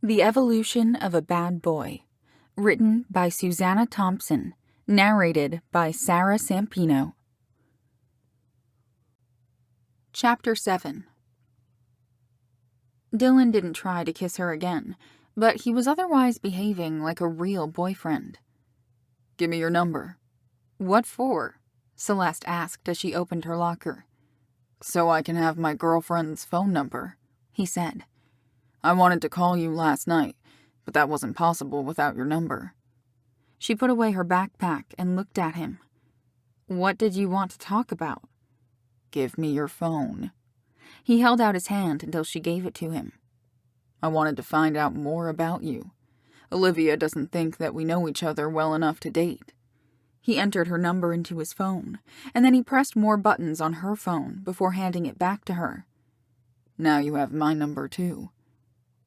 The Evolution of a Bad Boy, written by Susanna Thompson, narrated by Sarah Sampino. Chapter 7. Dylan didn't try to kiss her again, but he was otherwise behaving like a real boyfriend. "Give me your number." "What for?" Celeste asked as she opened her locker. "So I can have my girlfriend's phone number," he said. "I wanted to call you last night, but that wasn't possible without your number." She put away her backpack and looked at him. "What did you want to talk about?" "Give me your phone." He held out his hand until she gave it to him. "I wanted to find out more about you. Olivia doesn't think that we know each other well enough to date." He entered her number into his phone, and then he pressed more buttons on her phone before handing it back to her. "Now you have my number, too."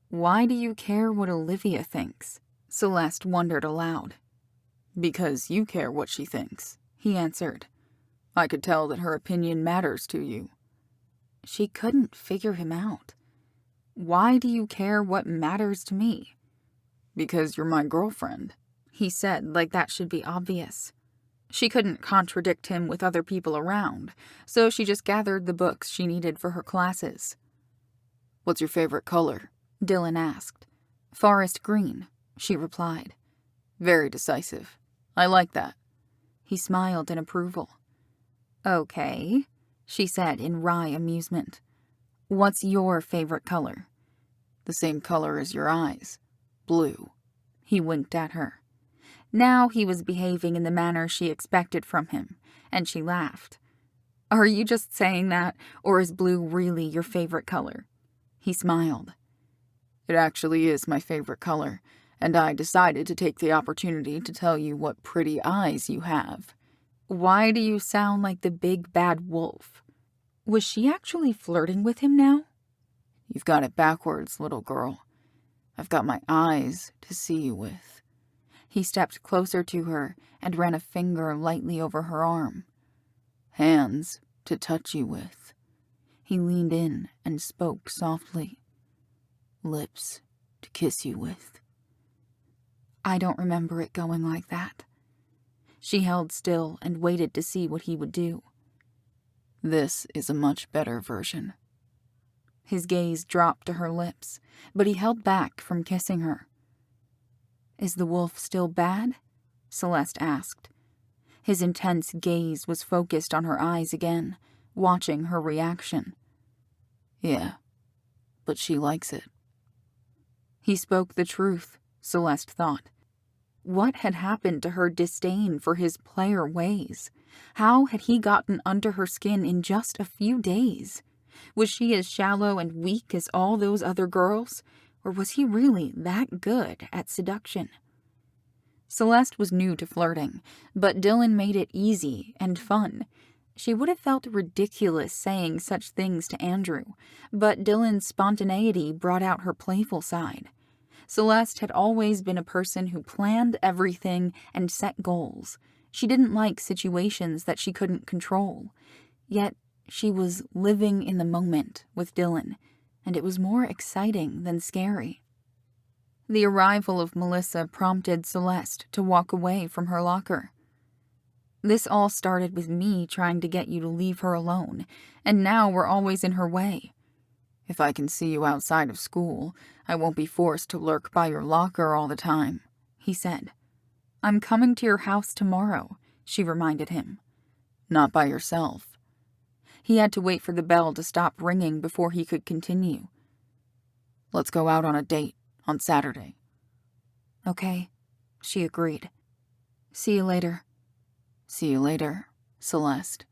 "Why do you care what Olivia thinks?" Celeste wondered aloud. "Because you care what she thinks," he answered. "I could tell that her opinion matters to you." She couldn't figure him out. "Why do you care what matters to me?" "Because you're my girlfriend," he said like that should be obvious. She couldn't contradict him with other people around, so she just gathered the books she needed for her classes. "What's your favorite color?" Dylan asked. "Forest green," she replied. "Very decisive. I like that." He smiled in approval. "Okay," she said in wry amusement. "What's your favorite color?" "The same color as your eyes. Blue." He winked at her. Now he was behaving in the manner she expected from him, and she laughed. "Are you just saying that, or is blue really your favorite color?" He smiled. "It actually is my favorite color, and I decided to take the opportunity to tell you what pretty eyes you have." "Why do you sound like the big bad wolf?" Was she actually flirting with him now? "You've got it backwards, little girl. I've got my eyes to see you with." He stepped closer to her and ran a finger lightly over her arm. "Hands to touch you with." He leaned in and spoke softly. "Lips to kiss you with." I don't remember it going like that. She held still and waited to see what he would do. "This is a much better version." His gaze dropped to her lips, but he held back from kissing her. "Is the wolf still bad?" Celeste asked. His intense gaze was focused on her eyes again, watching her reaction. "Yeah, but she likes it." He spoke the truth, Celeste thought. What had happened to her disdain for his player ways? How had he gotten under her skin in just a few days? Was she as shallow and weak as all those other girls, or was he really that good at seduction? Celeste was new to flirting, but Dylan made it easy and fun. She would have felt ridiculous saying such things to Andrew, but Dylan's spontaneity brought out her playful side. Celeste had always been a person who planned everything and set goals. She didn't like situations that she couldn't control. Yet she was living in the moment with Dylan, and it was more exciting than scary. The arrival of Melissa prompted Celeste to walk away from her locker. "This all started with me trying to get you to leave her alone, and now we're always in her way. If I can see you outside of school, I won't be forced to lurk by your locker all the time," he said. "I'm coming to your house tomorrow," she reminded him. "Not by yourself." He had to wait for the bell to stop ringing before he could continue. "Let's go out on a date on Saturday." "Okay," she agreed. "See you later." "See you later, Celeste."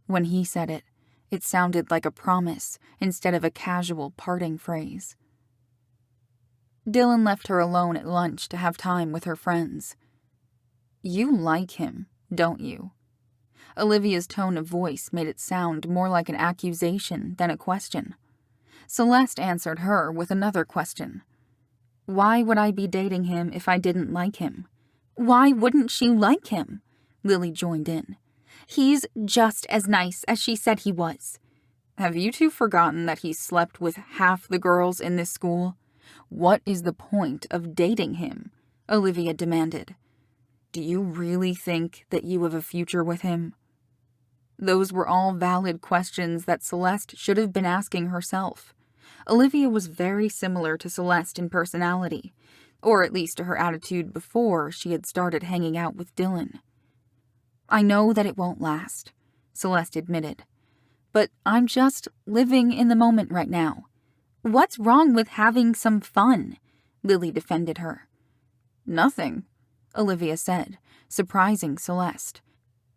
When he said it, it sounded like a promise instead of a casual parting phrase. Dylan left her alone at lunch to have time with her friends. "You like him, don't you?" Olivia's tone of voice made it sound more like an accusation than a question. Celeste answered her with another question. "Why would I be dating him if I didn't like him?" "Why wouldn't she like him?" Lily joined in. "He's just as nice as she said he was." "Have you two forgotten that he slept with half the girls in this school? What is the point of dating him? Olivia demanded. Do you really think that you have a future with him? Those were all valid questions that Celeste should have been asking herself. Olivia was very similar to Celeste in personality, or at least to her attitude before she had started hanging out with Dylan. I know that it won't last, Celeste admitted, but I'm just living in the moment right now. What's wrong with having some fun? Lily defended her. Nothing, Olivia said, surprising Celeste.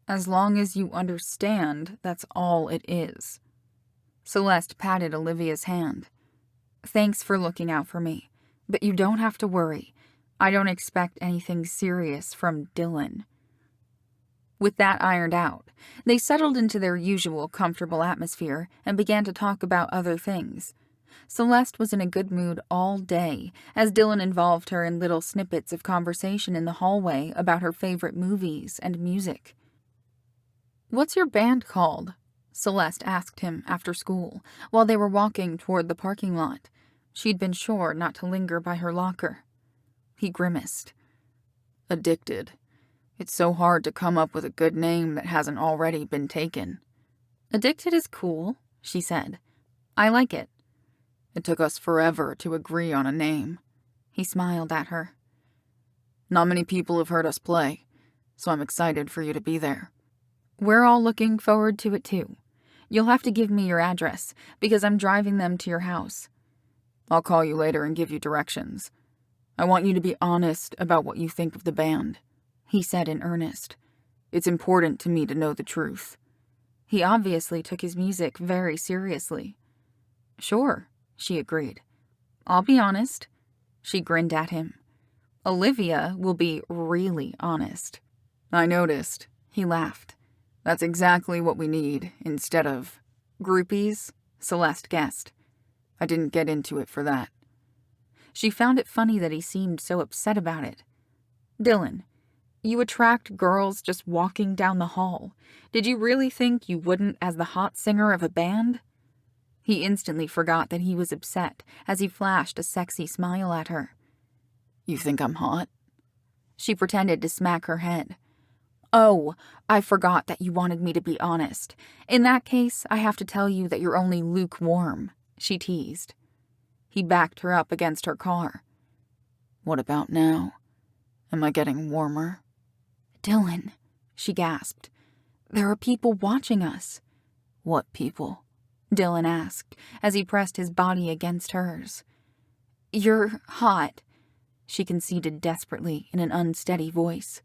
As long as you understand, that's all it is. Celeste patted Olivia's hand. Thanks for looking out for me, but you don't have to worry. I don't expect anything serious from Dylan. With that ironed out, they settled into their usual comfortable atmosphere and began to talk about other things. Celeste was in a good mood all day, as Dylan involved her in little snippets of conversation in the hallway about her favorite movies and music. What's your band called? Celeste asked him after school, while they were walking toward the parking lot. She'd been sure not to linger by her locker. He grimaced. Addicted. It's so hard to come up with a good name that hasn't already been taken. Addicted is cool, she said. I like it. It took us forever to agree on a name. He smiled at her. Not many people have heard us play, so I'm excited for you to be there. We're all looking forward to it too. You'll have to give me your address, because I'm driving them to your house. I'll call you later and give you directions. I want you to be honest about what you think of the band, he said in earnest. It's important to me to know the truth. He obviously took his music very seriously. Sure, she agreed. I'll be honest. She grinned at him. Olivia will be really honest. I noticed, he laughed. That's exactly what we need instead of groupies, Celeste guessed. I didn't get into it for that. She found it funny that he seemed so upset about it. Dylan, you attract girls just walking down the hall. Did you really think you wouldn't as the hot singer of a band? He instantly forgot that he was upset as he flashed a sexy smile at her. You think I'm hot? She pretended to smack her head. Oh, I forgot that you wanted me to be honest. In that case, I have to tell you that you're only lukewarm, she teased. He backed her up against her car. What about now? Am I getting warmer? Dylan, she gasped. There are people watching us. What people? Dylan asked as he pressed his body against hers. You're hot, she conceded desperately in an unsteady voice.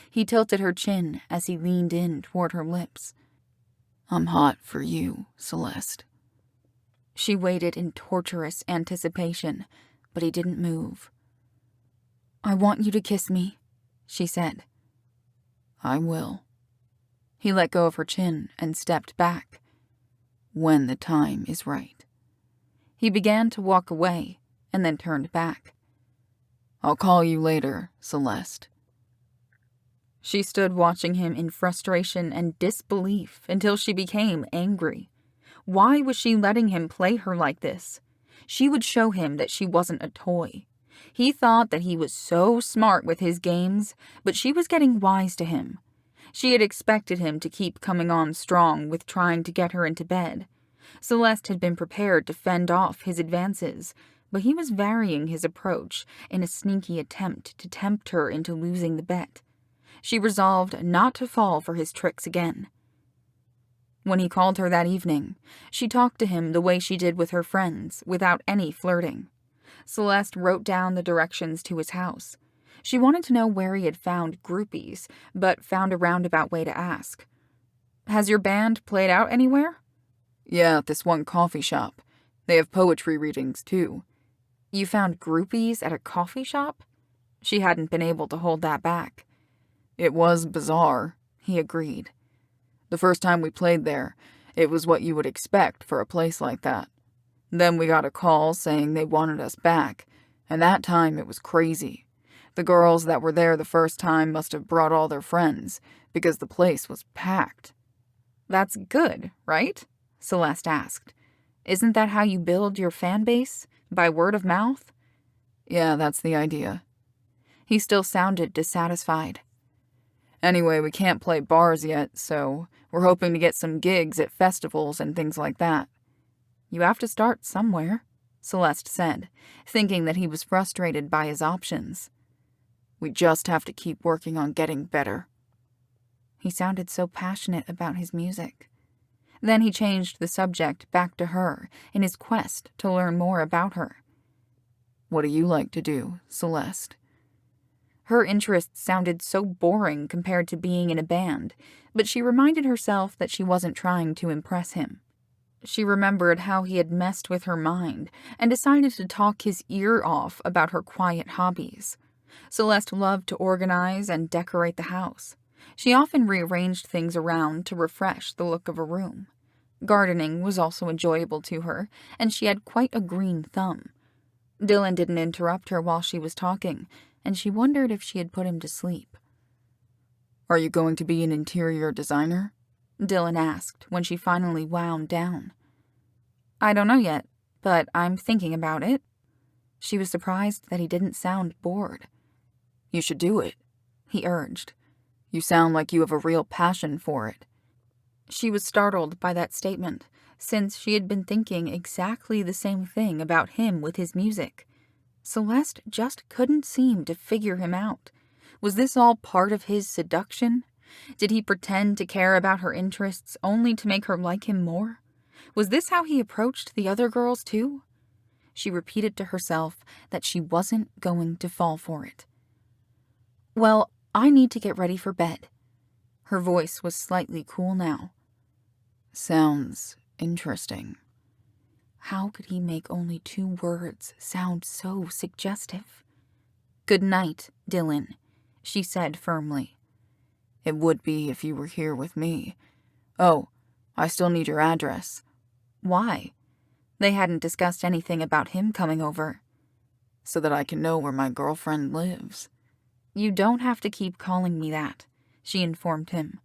He tilted her chin as he leaned in toward her lips. I'm hot for you, Celeste. She waited in torturous anticipation, but he didn't move. I want you to kiss me, she said. I will. He let go of her chin and stepped back. When the time is right. He began to walk away and then turned back. I'll call you later, Celeste. She stood watching him in frustration and disbelief until she became angry. Why was she letting him play her like this? She would show him that she wasn't a toy. He thought that he was so smart with his games, but she was getting wise to him. She had expected him to keep coming on strong with trying to get her into bed. Celeste had been prepared to fend off his advances, but he was varying his approach in a sneaky attempt to tempt her into losing the bet. She resolved not to fall for his tricks again. When he called her that evening, she talked to him the way she did with her friends, without any flirting. Celeste wrote down the directions to his house. She wanted to know where he had found groupies, but found a roundabout way to ask. Has your band played out anywhere? Yeah, at this one coffee shop. They have poetry readings, too. You found groupies at a coffee shop? She hadn't been able to hold that back. It was bizarre, he agreed. The first time we played there, it was what you would expect for a place like that. Then we got a call saying they wanted us back, and that time it was crazy. The girls that were there the first time must have brought all their friends, because the place was packed. That's good, right? Celeste asked. Isn't that how you build your fan base? By word of mouth? Yeah, that's the idea. He still sounded dissatisfied. Anyway, we can't play bars yet, so we're hoping to get some gigs at festivals and things like that. You have to start somewhere, Celeste said, thinking that he was frustrated by his options. We just have to keep working on getting better. He sounded so passionate about his music. Then he changed the subject back to her in his quest to learn more about her. What do you like to do, Celeste? Her interests sounded so boring compared to being in a band, but she reminded herself that she wasn't trying to impress him. She remembered how he had messed with her mind and decided to talk his ear off about her quiet hobbies. Celeste loved to organize and decorate the house. She often rearranged things around to refresh the look of a room. Gardening was also enjoyable to her, and she had quite a green thumb. Dylan didn't interrupt her while she was talking, and she wondered if she had put him to sleep. Are you going to be an interior designer? Dylan asked when she finally wound down. I don't know yet, but I'm thinking about it. She was surprised that he didn't sound bored. You should do it, he urged. You sound like you have a real passion for it. She was startled by that statement, since she had been thinking exactly the same thing about him with his music. Celeste just couldn't seem to figure him out. Was this all part of his seduction? Did he pretend to care about her interests only to make her like him more? Was this how he approached the other girls too? She repeated to herself that she wasn't going to fall for it. Well, I need to get ready for bed. Her voice was slightly cool now. Sounds interesting. How could he make only 2 words sound so suggestive? Good night, Dylan, she said firmly. It would be if you were here with me. Oh, I still need your address. Why? They hadn't discussed anything about him coming over. So that I can know where my girlfriend lives. You don't have to keep calling me that, she informed him.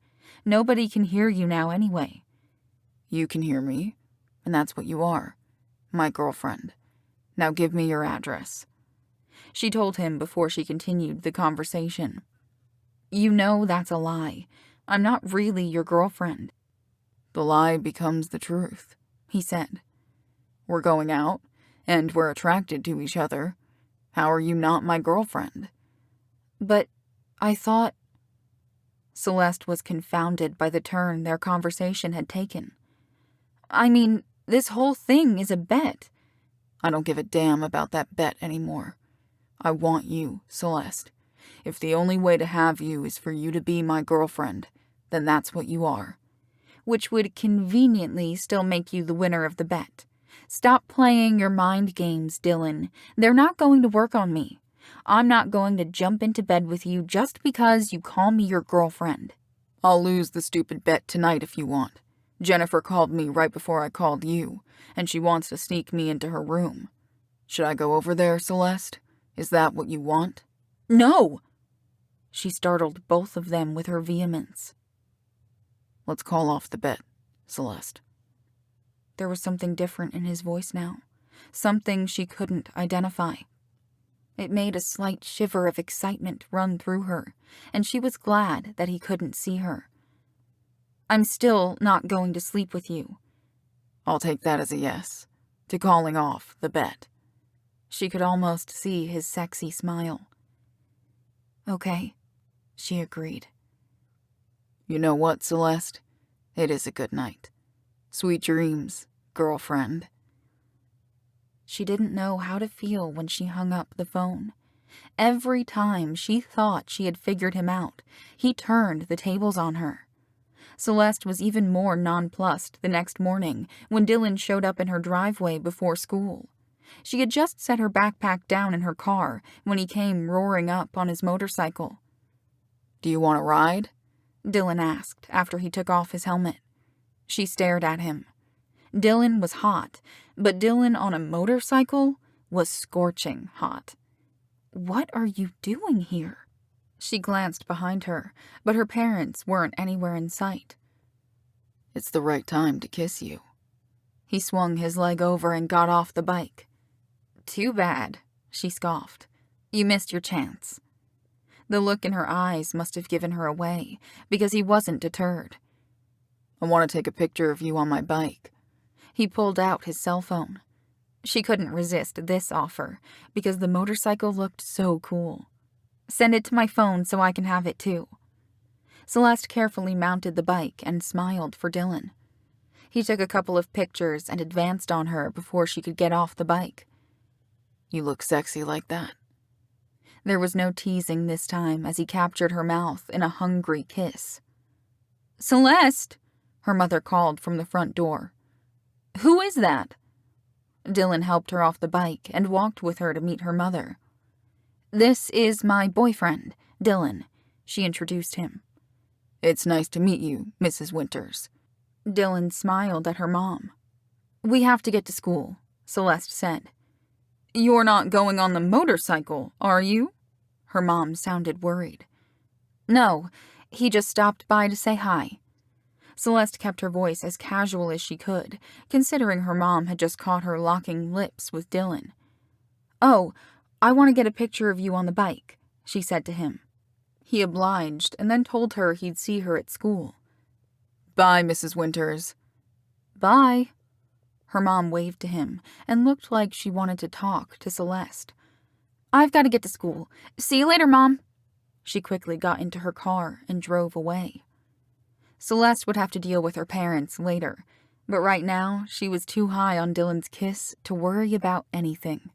Nobody can hear you now anyway. You can hear me, and that's what you are, my girlfriend. Now give me your address. She told him before she continued the conversation. You know that's a lie. I'm not really your girlfriend. The lie becomes the truth, he said. We're going out, and we're attracted to each other. How are you not my girlfriend? But I thought... Celeste was confounded by the turn their conversation had taken. I mean, this whole thing is a bet. I don't give a damn about that bet anymore. I want you, Celeste. If the only way to have you is for you to be my girlfriend, then that's what you are. Which would conveniently still make you the winner of the bet. Stop playing your mind games, Dylan. They're not going to work on me. I'm not going to jump into bed with you just because you call me your girlfriend. I'll lose the stupid bet tonight if you want. Jennifer called me right before I called you, and she wants to sneak me into her room. Should I go over there, Celeste? Is that what you want? No! She startled both of them with her vehemence. Let's call off the bet, Celeste. There was something different in his voice now, something she couldn't identify. It made a slight shiver of excitement run through her, and she was glad that he couldn't see her. I'm still not going to sleep with you. I'll take that as a yes, to calling off the bet. She could almost see his sexy smile. Okay, she agreed. You know what, Celeste? It is a good night. Sweet dreams, girlfriend. She didn't know how to feel when she hung up the phone. Every time she thought she had figured him out, he turned the tables on her. Celeste was even more nonplussed the next morning when Dylan showed up in her driveway before school. She had just set her backpack down in her car when he came roaring up on his motorcycle. Do you want a ride? Dylan asked after he took off his helmet. She stared at him. Dylan was hot, but Dylan on a motorcycle was scorching hot. What are you doing here? She glanced behind her, but her parents weren't anywhere in sight. It's the right time to kiss you. He swung his leg over and got off the bike. Too bad, she scoffed. You missed your chance. The look in her eyes must have given her away, because he wasn't deterred. I want to take a picture of you on my bike. He pulled out his cell phone. She couldn't resist this offer, because the motorcycle looked so cool. Send it to my phone so I can have it too. Celeste carefully mounted the bike and smiled for Dylan. He took a couple of pictures and advanced on her before she could get off the bike. You look sexy like that. There was no teasing this time as he captured her mouth in a hungry kiss. Celeste, her mother called from the front door. Who is that? Dylan helped her off the bike and walked with her to meet her mother. This is my boyfriend, Dylan, she introduced him. It's nice to meet you, Mrs. Winters. Dylan smiled at her mom. We have to get to school, Celeste said. You're not going on the motorcycle, are you? Her mom sounded worried. No, he just stopped by to say hi. Celeste kept her voice as casual as she could, considering her mom had just caught her locking lips with Dylan. Oh, I want to get a picture of you on the bike, she said to him. He obliged and then told her he'd see her at school. Bye, Mrs. Winters. Bye. Her mom waved to him and looked like she wanted to talk to Celeste. I've got to get to school. See you later, Mom. She quickly got into her car and drove away. Celeste would have to deal with her parents later, but right now she was too high on Dylan's kiss to worry about anything.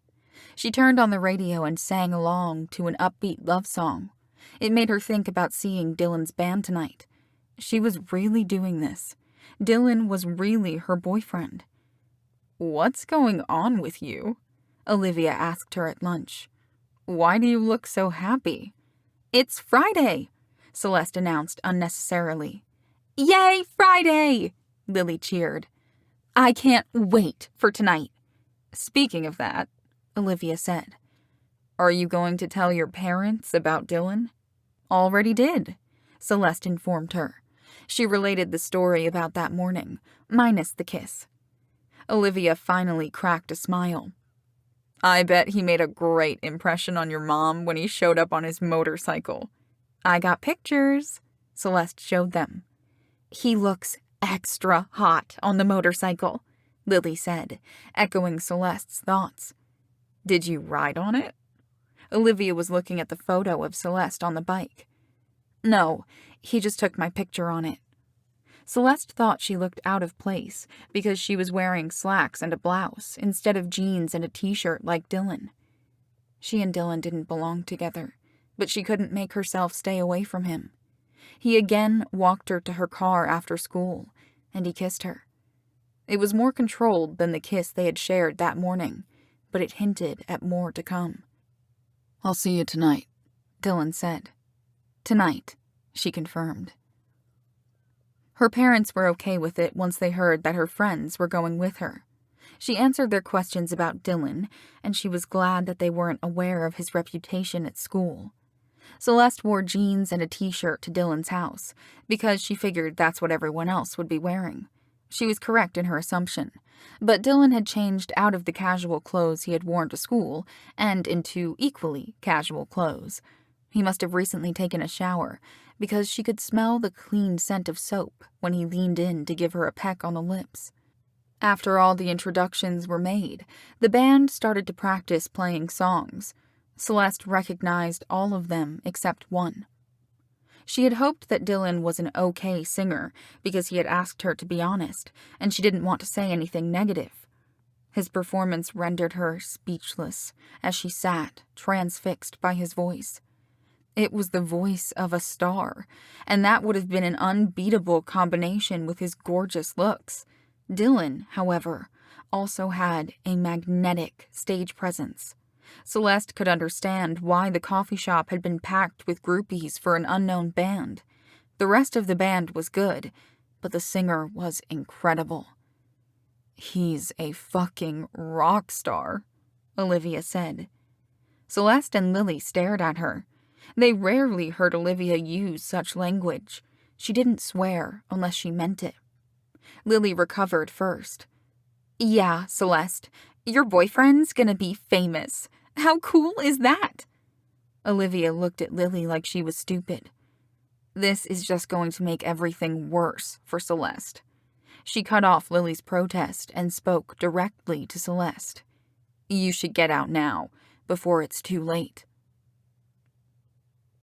She turned on the radio and sang along to an upbeat love song. It made her think about seeing Dylan's band tonight. She was really doing this. Dylan was really her boyfriend. What's going on with you? Olivia asked her at lunch. Why do you look so happy? It's Friday, Celeste announced unnecessarily. Yay, Friday! Lily cheered. I can't wait for tonight. Speaking of that, Olivia said, are you going to tell your parents about Dylan? Already did, Celeste informed her. She related the story about that morning, minus the kiss. Olivia finally cracked a smile. I bet he made a great impression on your mom when he showed up on his motorcycle. I got pictures, Celeste showed them. He looks extra hot on the motorcycle, Lily said, echoing Celeste's thoughts. Did you ride on it? Olivia was looking at the photo of Celeste on the bike. No, he just took my picture on it. Celeste thought she looked out of place because she was wearing slacks and a blouse instead of jeans and a t-shirt like Dylan. She and Dylan didn't belong together, but she couldn't make herself stay away from him. He again walked her to her car after school, and he kissed her. It was more controlled than the kiss they had shared that morning, but it hinted at more to come. I'll see you tonight, Dylan said. Tonight, she confirmed. Her parents were okay with it once they heard that her friends were going with her. She answered their questions about Dylan, and she was glad that they weren't aware of his reputation at school. Celeste wore jeans and a t-shirt to Dylan's house, because she figured that's what everyone else would be wearing. She was correct in her assumption, but Dylan had changed out of the casual clothes he had worn to school and into equally casual clothes. He must have recently taken a shower, because she could smell the clean scent of soap when he leaned in to give her a peck on the lips. After all the introductions were made, the band started to practice playing songs. Celeste recognized all of them except one. She had hoped that Dylan was an okay singer because he had asked her to be honest, and she didn't want to say anything negative. His performance rendered her speechless as she sat, transfixed by his voice. It was the voice of a star, and that would have been an unbeatable combination with his gorgeous looks. Dylan, however, also had a magnetic stage presence. Celeste could understand why the coffee shop had been packed with groupies for an unknown band. The rest of the band was good, but the singer was incredible. He's a fucking rock star, Olivia said. Celeste and Lily stared at her. They rarely heard Olivia use such language. She didn't swear unless she meant it. Lily recovered first. Yeah, Celeste, your boyfriend's gonna be famous. How cool is that? Olivia looked at Lily like she was stupid. This is just going to make everything worse for Celeste. She cut off Lily's protest and spoke directly to Celeste. You should get out now, before it's too late.